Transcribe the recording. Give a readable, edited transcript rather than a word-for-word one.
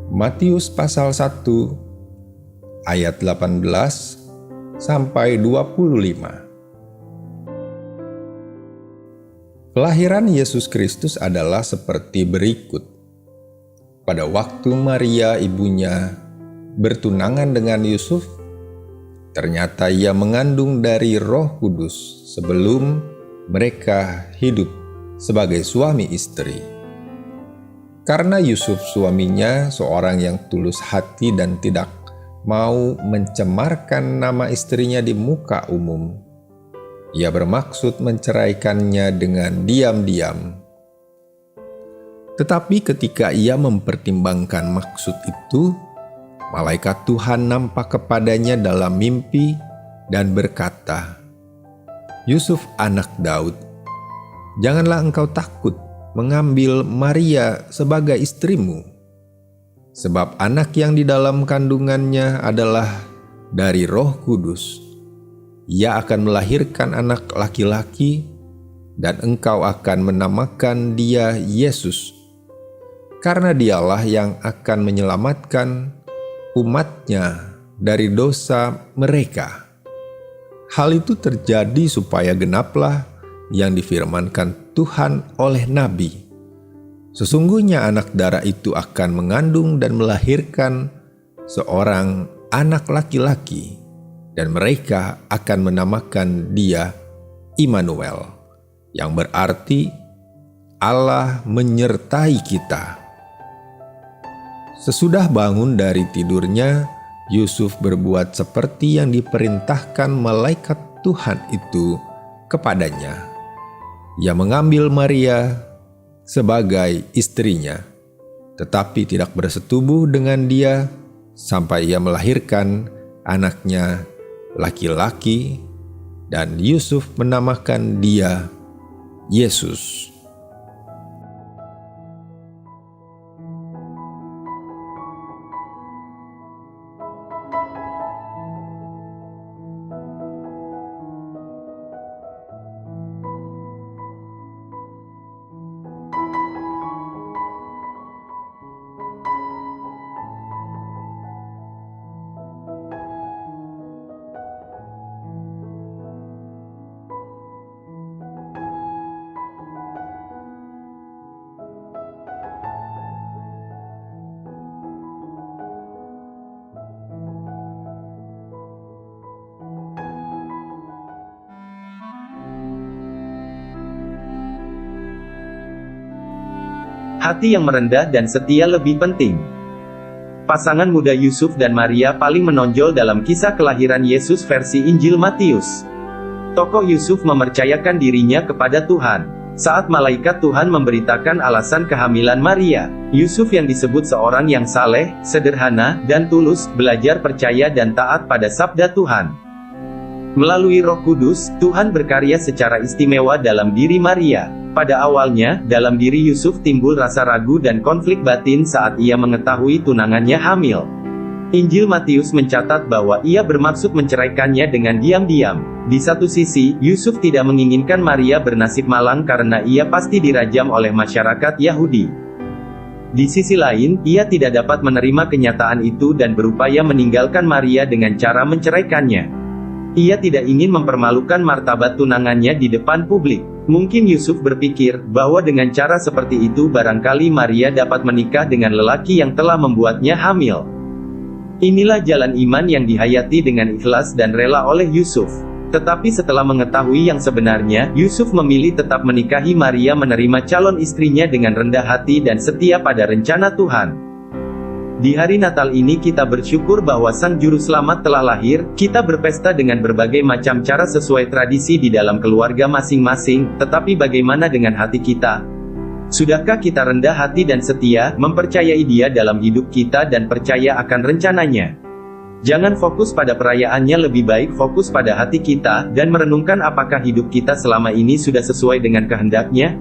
Matius pasal 1 ayat 18 sampai 25. Kelahiran Yesus Kristus adalah seperti berikut. Pada waktu Maria ibunya bertunangan dengan Yusuf, ternyata ia mengandung dari Roh Kudus sebelum mereka hidup sebagai suami istri. Karena Yusuf suaminya seorang yang tulus hati dan tidak mau mencemarkan nama istrinya di muka umum, ia bermaksud menceraikannya dengan diam-diam. Tetapi ketika ia mempertimbangkan maksud itu, malaikat Tuhan nampak kepadanya dalam mimpi dan berkata, "Yusuf anak Daud, janganlah engkau takut mengambil Maria sebagai istrimu, sebab anak yang di dalam kandungannya adalah dari Roh Kudus. Ia akan melahirkan anak laki-laki, dan engkau akan menamakan dia Yesus, karena dialah yang akan menyelamatkan umatnya dari dosa mereka." Hal itu terjadi supaya genaplah yang difirmankan Tuhan oleh Nabi. Sesungguhnya anak darah itu akan mengandung dan melahirkan seorang anak laki-laki, dan mereka akan menamakan dia Immanuel, yang berarti Allah menyertai kita. Sesudah bangun dari tidurnya, Yusuf berbuat seperti yang diperintahkan malaikat Tuhan itu kepadanya. Ia mengambil Maria sebagai istrinya, tetapi tidak bersetubuh dengan dia sampai ia melahirkan anaknya laki-laki, dan Yusuf menamakan dia Yesus. Hati yang merendah dan setia lebih penting. Pasangan muda Yusuf dan Maria paling menonjol dalam kisah kelahiran Yesus versi Injil Matius. Tokoh Yusuf mempercayakan dirinya kepada Tuhan. Saat malaikat Tuhan memberitakan alasan kehamilan Maria, Yusuf yang disebut seorang yang saleh, sederhana, dan tulus, belajar percaya dan taat pada sabda Tuhan. Melalui Roh Kudus, Tuhan berkarya secara istimewa dalam diri Maria. Pada awalnya, dalam diri Yusuf timbul rasa ragu dan konflik batin saat ia mengetahui tunangannya hamil. Injil Matius mencatat bahwa ia bermaksud menceraikannya dengan diam-diam. Di satu sisi, Yusuf tidak menginginkan Maria bernasib malang karena ia pasti dirajam oleh masyarakat Yahudi. Di sisi lain, ia tidak dapat menerima kenyataan itu dan berupaya meninggalkan Maria dengan cara menceraikannya. Ia tidak ingin mempermalukan martabat tunangannya di depan publik. Mungkin Yusuf berpikir bahwa dengan cara seperti itu barangkali Maria dapat menikah dengan lelaki yang telah membuatnya hamil. Inilah jalan iman yang dihayati dengan ikhlas dan rela oleh Yusuf. Tetapi setelah mengetahui yang sebenarnya, Yusuf memilih tetap menikahi Maria, menerima calon istrinya dengan rendah hati dan setia pada rencana Tuhan. Di hari Natal ini kita bersyukur bahwa Sang Juru Selamat telah lahir. Kita berpesta dengan berbagai macam cara sesuai tradisi di dalam keluarga masing-masing, tetapi bagaimana dengan hati kita? Sudahkah kita rendah hati dan setia, mempercayai Dia dalam hidup kita dan percaya akan rencananya? Jangan fokus pada perayaannya, lebih baik fokus pada hati kita, dan merenungkan apakah hidup kita selama ini sudah sesuai dengan kehendak-Nya.